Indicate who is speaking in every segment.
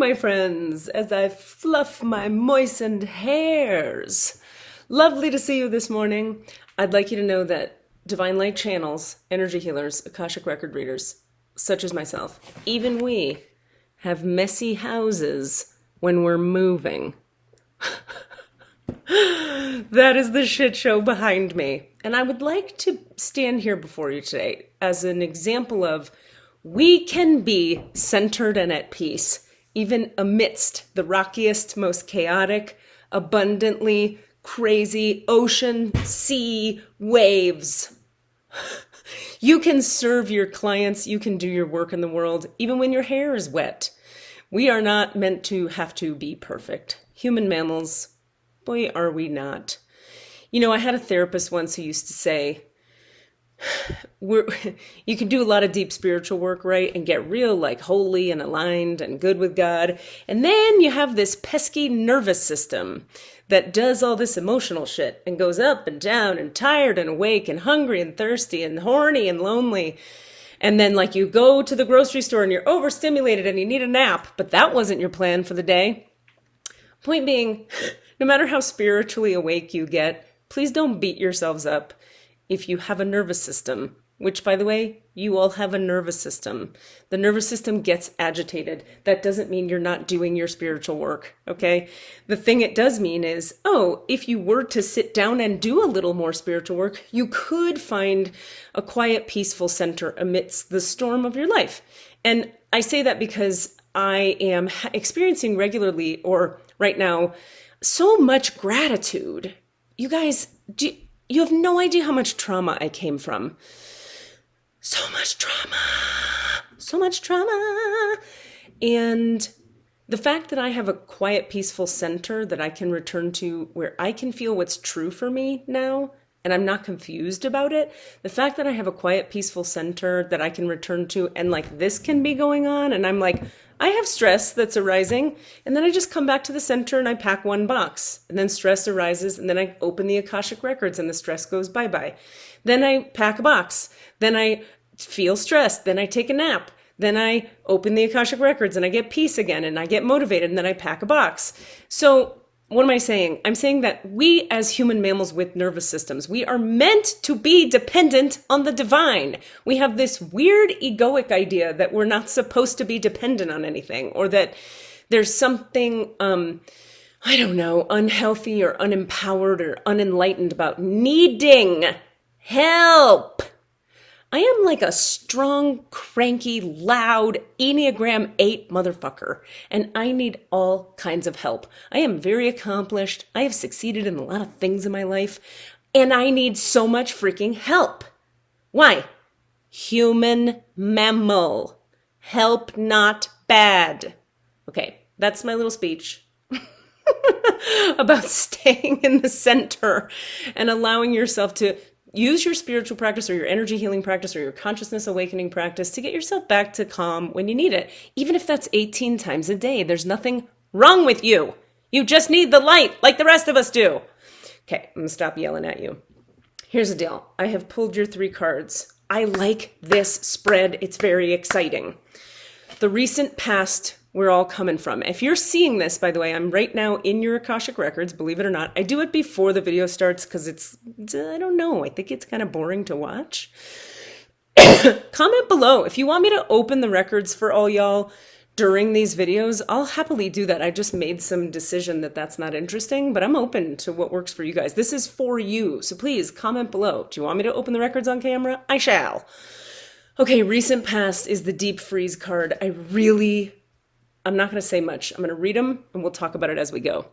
Speaker 1: my friends, as I fluff my moistened hairs. Lovely to see you this morning. I'd like you to know that divine light channels, energy healers, Akashic record readers, such as myself, even we have messy houses when we're moving. That is the shit show behind me. And I would like to stand here before you today as an example of we can be centered and at peace, even amidst the rockiest, most chaotic, abundantly crazy ocean, sea, waves. You can serve your clients, you can do your work in the world, even when your hair is wet. We are not meant to have to be perfect. Human mammals, boy, are we not. You know, I had a therapist once who used to say, you can do a lot of deep spiritual work, right? And get real like holy and aligned and good with God. And then you have this pesky nervous system that does all this emotional shit and goes up and down and tired and awake and hungry and thirsty and horny and lonely. And then like you go to the grocery store and you're overstimulated and you need a nap, but that wasn't your plan for the day. Point being, no matter how spiritually awake you get, please don't beat yourselves up if you have a nervous system, which, by the way, you all have a nervous system. The nervous system gets agitated. That doesn't mean you're not doing your spiritual work, okay? The thing it does mean is, oh, if you were to sit down and do a little more spiritual work, you could find a quiet, peaceful center amidst the storm of your life. And I say that because I am experiencing regularly, or right now, so much gratitude. You guys, you have no idea how much trauma I came from. So much trauma. So much trauma. And the fact that I have a quiet, peaceful center that I can return to where I can feel what's true for me now, and I'm not confused about it. The fact that I have a quiet, peaceful center that I can return to and like this can be going on. And I'm like, I have stress that's arising. And then I just come back to the center and I pack one box. And then stress arises. And then I open the Akashic records and the stress goes bye-bye. Then I pack a box. Then I feel stressed. Then I take a nap. Then I open the Akashic records and I get peace again and I get motivated and then I pack a box. So what am I saying? I'm saying that we as human mammals with nervous systems, we are meant to be dependent on the divine. We have this weird egoic idea that we're not supposed to be dependent on anything, or that there's something, I don't know, unhealthy or unempowered or unenlightened about needing help. I am like a strong, cranky, loud Enneagram 8 motherfucker, and I need all kinds of help. I am very accomplished. I have succeeded in a lot of things in my life, and I need so much freaking help. Why? Human mammal. Help not bad. Okay, that's my little speech about staying in the center and allowing yourself to use your spiritual practice or your energy healing practice or your consciousness awakening practice to get yourself back to calm when you need it. Even if that's 18 times a day, there's nothing wrong with you. You just need the light like the rest of us do. Okay, I'm gonna stop yelling at you. Here's the deal. I have pulled your 3 cards. I like this spread. It's very exciting. The recent past we're all coming from. If you're seeing this, by the way, I'm right now in your Akashic records, believe it or not. I do it before the video starts because it's, I don't know, I think it's kind of boring to watch. Comment below. If you want me to open the records for all y'all during these videos, I'll happily do that. I just made some decision that that's not interesting, but I'm open to what works for you guys. This is for you, so please comment below. Do you want me to open the records on camera? I shall. Okay, recent past is the deep freeze card. I'm not going to say much. I'm going to read them and we'll talk about it as we go.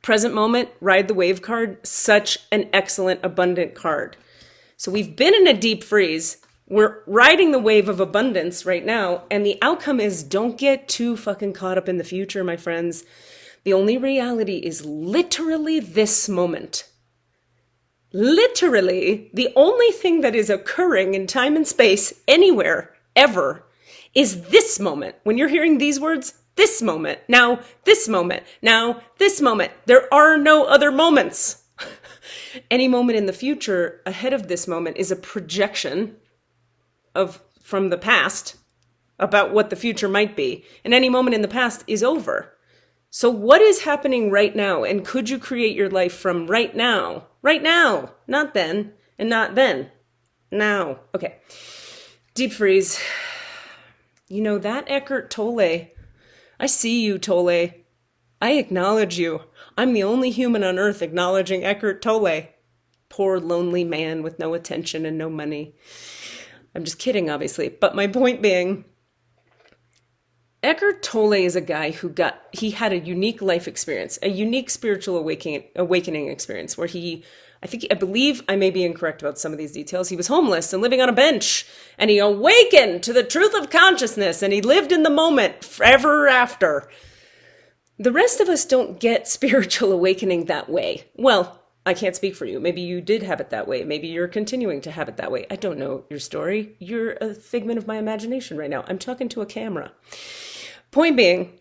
Speaker 1: Present moment, ride the wave card. Such an excellent, abundant card. So we've been in a deep freeze. We're riding the wave of abundance right now. And the outcome is don't get too fucking caught up in the future, my friends. The only reality is literally this moment. Literally, the only thing that is occurring in time and space anywhere, ever, is this moment. When you're hearing these words, this moment, now, this moment, now, this moment. There are no other moments. Any moment in the future ahead of this moment is a projection from the past about what the future might be, and any moment in the past is over. So what is happening right now? And could you create your life from right now? Right now, not then, and not then. Now. Okay. Deep freeze. You know, that Eckhart Tolle, I see you, Tolle. I acknowledge you. I'm the only human on earth acknowledging Eckhart Tolle. Poor lonely man with no attention and no money. I'm just kidding, obviously. But my point being, Eckhart Tolle is a guy he had a unique life experience, a unique spiritual awakening experience where I believe I may be incorrect about some of these details. He was homeless and living on a bench, and he awakened to the truth of consciousness, and he lived in the moment forever after. The rest of us don't get spiritual awakening that way. Well, I can't speak for you. Maybe you did have it that way. Maybe you're continuing to have it that way. I don't know your story. You're a figment of my imagination right now. I'm talking to a camera. Point being,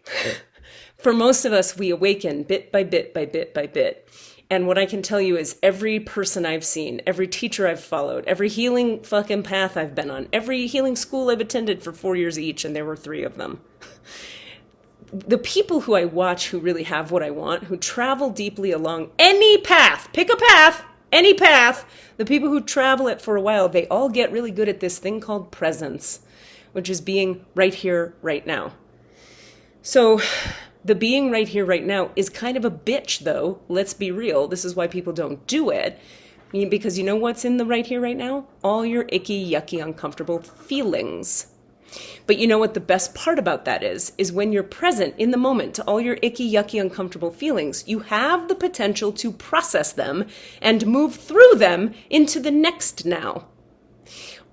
Speaker 1: for most of us, we awaken bit by bit by bit by bit. And what I can tell you is every person I've seen, every teacher I've followed, every healing fucking path I've been on, every healing school I've attended for 4 years each, and there were 3 of them. The people who I watch who really have what I want, who travel deeply along any path, pick a path, any path, the people who travel it for a while, they all get really good at this thing called presence, which is being right here, right now. So the being right here, right now is kind of a bitch, though. Let's be real. This is why people don't do it. Because you know what's in the right here, right now? All your icky, yucky, uncomfortable feelings. But you know what the best part about that is when you're present in the moment to all your icky, yucky, uncomfortable feelings, you have the potential to process them and move through them into the next now.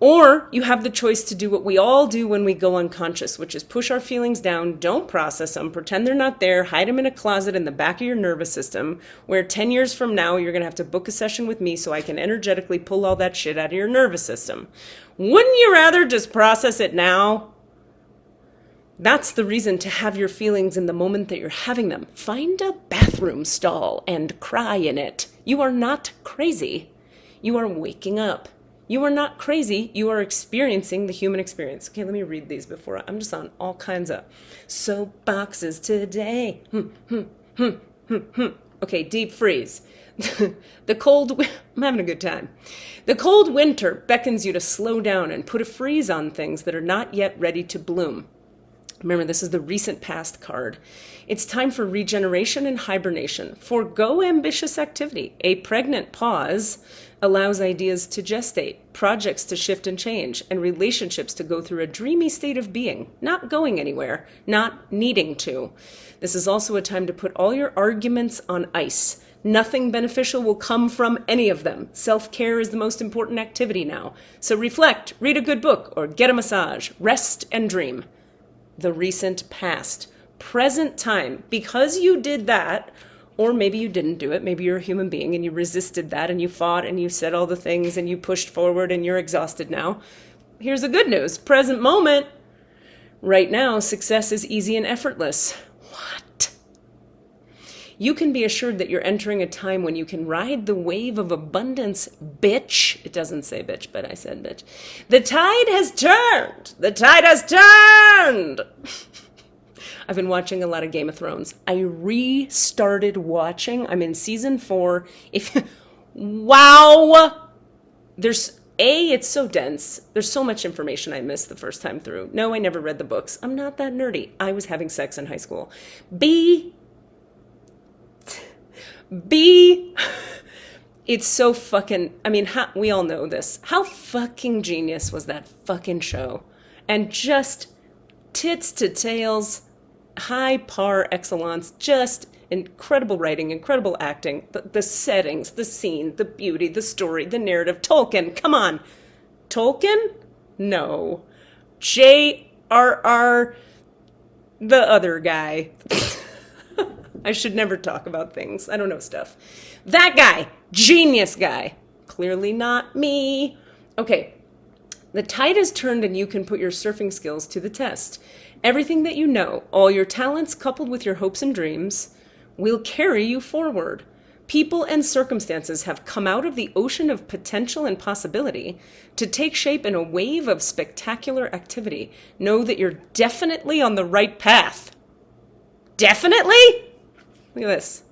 Speaker 1: Or you have the choice to do what we all do when we go unconscious, which is push our feelings down, don't process them, pretend they're not there, hide them in a closet in the back of your nervous system, where 10 years from now, you're going to have to book a session with me so I can energetically pull all that shit out of your nervous system. Wouldn't you rather just process it now? That's the reason to have your feelings in the moment that you're having them. Find a bathroom stall and cry in it. You are not crazy. You are waking up. You are not crazy. You are experiencing the human experience. Okay, let me read these before. I'm just on all kinds of soapboxes today. Okay, deep freeze. I'm having a good time. The cold winter beckons you to slow down and put a freeze on things that are not yet ready to bloom. Remember, this is the recent past card. It's time for regeneration and hibernation. Forgo ambitious activity. A pregnant pause allows ideas to gestate, projects to shift and change, and relationships to go through a dreamy state of being, not going anywhere, not needing to. This is also a time to put all your arguments on ice. Nothing beneficial will come from any of them. Self-care is the most important activity now. So reflect, read a good book, or get a massage. Rest and dream. The recent past. Present time. Because you did that, or maybe you didn't do it. Maybe you're a human being and you resisted that and you fought and you said all the things and you pushed forward and you're exhausted now. Here's the good news. Present moment. Right now, success is easy and effortless. What? You can be assured that you're entering a time when you can ride the wave of abundance, bitch. It doesn't say bitch, but I said bitch. The tide has turned. The tide has turned. I've been watching a lot of Game of Thrones. I restarted watching. I'm in season 4. Wow! It's so dense. There's so much information I missed the first time through. No, I never read the books. I'm not that nerdy. I was having sex in high school. It's so fucking, we all know this. How fucking genius was that fucking show? And just tits to tails, high par excellence, just incredible writing, incredible acting, the settings, the scene, the beauty, the story, the narrative. Tolkien, come on. Tolkien? No. J.R.R. the other guy. I should never talk about things. I don't know stuff. That guy, genius guy. Clearly not me. Okay, the tide has turned and you can put your surfing skills to the test. Everything that you know, all your talents coupled with your hopes and dreams, will carry you forward. People and circumstances have come out of the ocean of potential and possibility to take shape in a wave of spectacular activity. Know that you're definitely on the right path. Definitely? Look at this.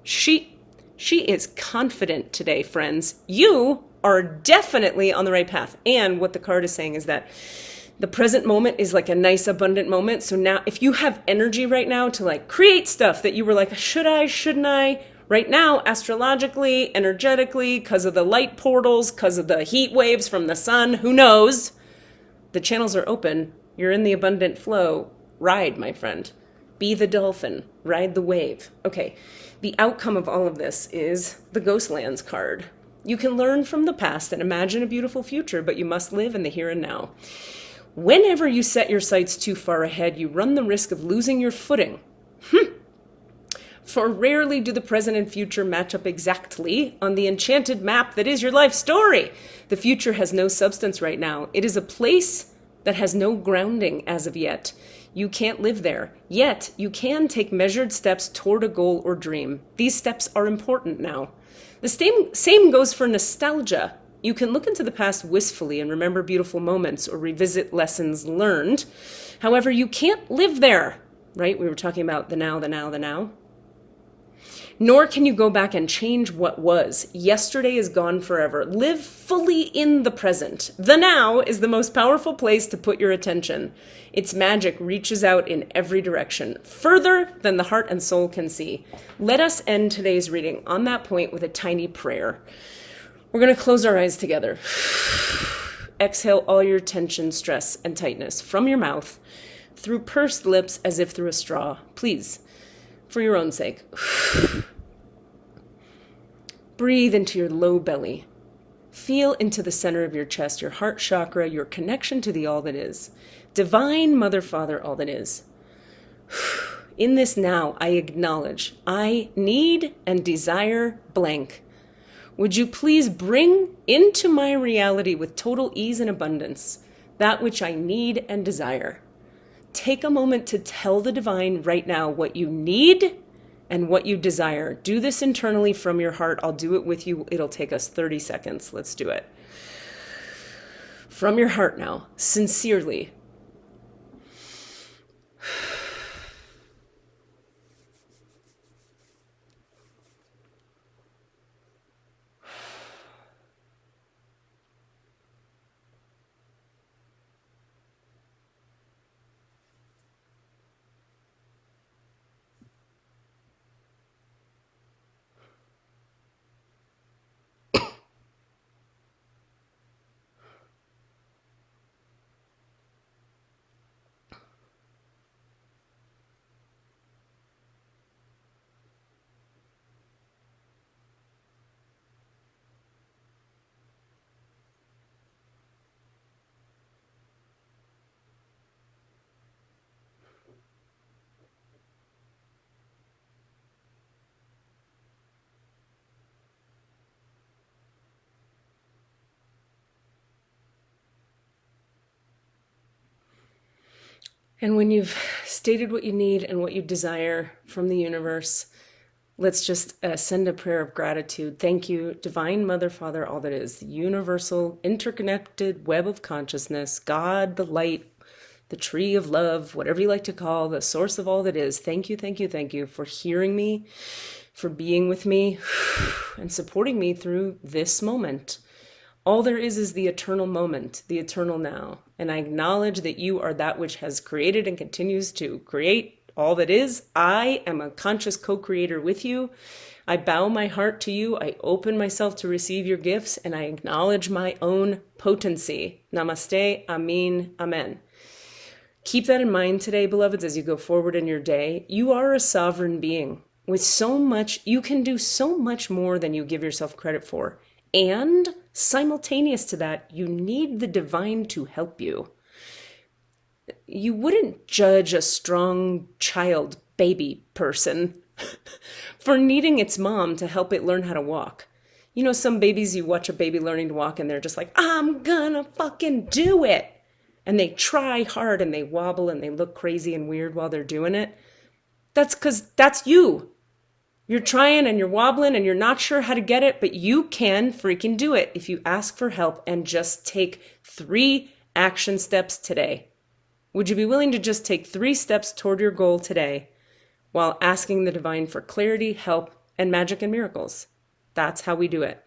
Speaker 1: She is confident today, friends. You are definitely on the right path. And what the card is saying is that the present moment is like a nice, abundant moment. So now if you have energy right now to like create stuff that you were like, should I, shouldn't I? Right now, astrologically, energetically, because of the light portals, because of the heat waves from the sun, who knows? The channels are open. You're in the abundant flow. Ride, my friend. Be the dolphin. Ride the wave. Okay, the outcome of all of this is the Ghostlands card. You can learn from the past and imagine a beautiful future, but you must live in the here and now. Whenever you set your sights too far ahead, you run the risk of losing your footing. For rarely do the present and future match up exactly on the enchanted map that is your life story. The future has no substance right now. It is a place that has no grounding as of yet. You can't live there. Yet, you can take measured steps toward a goal or dream. These steps are important now. The same goes for nostalgia. You can look into the past wistfully and remember beautiful moments or revisit lessons learned. However, you can't live there, right? We were talking about the now, the now, the now. Nor can you go back and change what was. Yesterday is gone forever. Live fully in the present. The now is the most powerful place to put your attention. Its magic reaches out in every direction, further than the heart and soul can see. Let us end today's reading on that point with a tiny prayer. We're going to close our eyes together. Exhale all your tension, stress, and tightness from your mouth through pursed lips as if through a straw. Please. For your own sake. Breathe into your low belly. Feel into the center of your chest, your heart chakra, your connection to the all that is. Divine Mother, Father, all that is. In this now, I acknowledge I need and desire blank. Would you please bring into my reality with total ease and abundance that which I need and desire? Take a moment to tell the divine right now what you need and what you desire. Do this internally from your heart. I'll do it with you. It'll take us 30 seconds. Let's do it. From your heart now, sincerely. And when you've stated what you need and what you desire from the universe, let's just send a prayer of gratitude. Thank you, Divine Mother, Father, all that is, the universal, interconnected web of consciousness, God, the light, the tree of love, whatever you like to call, the source of all that is. Thank you, thank you, thank you for hearing me, for being with me, and supporting me through this moment. All there is the eternal moment, the eternal now. And I acknowledge that you are that which has created and continues to create all that is. I am a conscious co-creator with you. I bow my heart to you. I open myself to receive your gifts, and I acknowledge my own potency. Namaste, Amin, Amen. Keep that in mind today, beloveds, as you go forward in your day. You are a sovereign being with so much. You can do so much more than you give yourself credit for. And simultaneous to that, you need the divine to help you. You wouldn't judge a strong child, baby person for needing its mom to help it learn how to walk. You know, some babies, you watch a baby learning to walk and they're just like, I'm gonna fucking do it. And they try hard and they wobble and they look crazy and weird while they're doing it. That's because that's you. You're trying and you're wobbling and you're not sure how to get it, but you can freaking do it if you ask for help and just take 3 action steps today. Would you be willing to just take 3 steps toward your goal today while asking the divine for clarity, help, and magic and miracles? That's how we do it.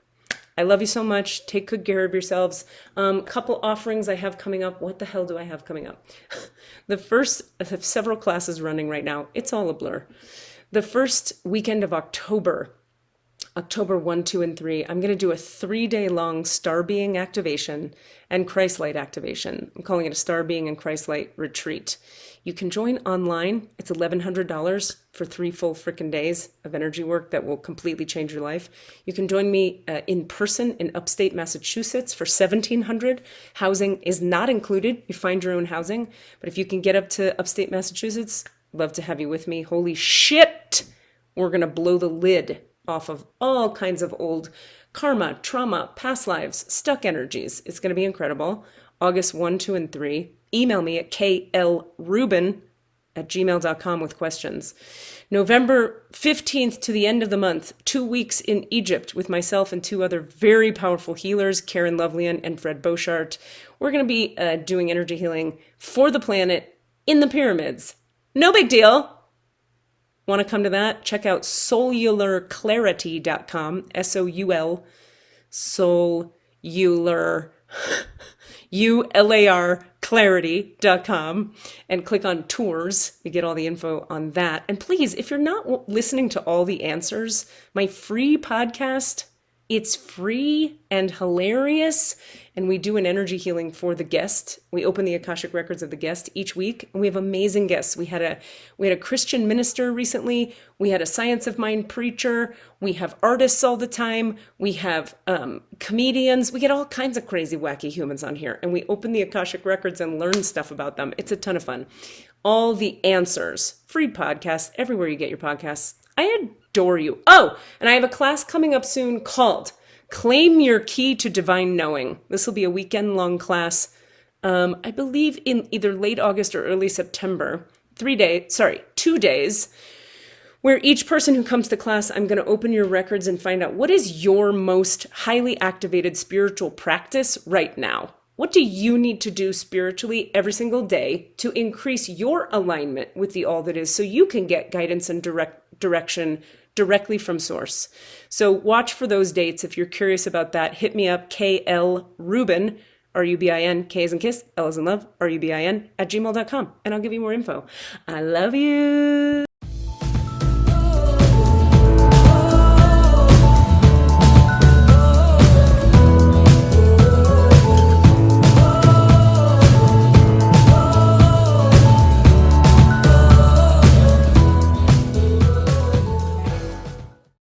Speaker 1: I love you so much. Take good care of yourselves. Couple offerings I have coming up. What the hell do I have coming up? I have several classes running right now. It's all a blur. The first weekend of October 1, 2, and 3, I'm going to do a 3-day long Star Being activation and Christ-Light activation. I'm calling it a Star Being and Christ-Light retreat. You can join online. It's $1,100 for 3 full frickin' days of energy work that will completely change your life. You can join me in person in Upstate Massachusetts for $1,700. Housing is not included. You find your own housing. But if you can get up to Upstate Massachusetts, love to have you with me. Holy shit! We're going to blow the lid off of all kinds of old karma, trauma, past lives, stuck energies. It's going to be incredible. August 1, 2, and 3. Email me at klrubin@gmail.com with questions. November 15th to the end of the month, 2 weeks in Egypt with myself and 2 other very powerful healers, Karen Lovelien and Fred Boshardt. We're going to be doing energy healing for the planet in the pyramids. No big deal. Want to come to that? Check out soulularclarity.com, SOUL, soular, ULAR, clarity.com, and click on tours. You get all the info on that. And please, if you're not listening to all the answers, my free podcast, it's free and hilarious. And we do an energy healing for the guest. We open the Akashic records of the guest each week. And we have amazing guests. We had a Christian minister recently. We had a science of mind preacher. We have artists all the time. We have comedians. We get all kinds of crazy, wacky humans on here. And we open the Akashic records and learn stuff about them. It's a ton of fun. All the answers. Free podcast, everywhere you get your podcasts. I adore you. Oh, and I have a class coming up soon called Claim Your Key to Divine Knowing. This will be a weekend-long class, I believe in either late August or early September. 2 days, where each person who comes to class, I'm going to open your records and find out what is your most highly activated spiritual practice right now. What do you need to do spiritually every single day to increase your alignment with the all that is so you can get guidance and direction directly from source? So watch for those dates. If you're curious about that, hit me up, klrubin, Rubin, K as in kiss, L as in love, Rubin, @gmail.com, and I'll give you more info. I love you.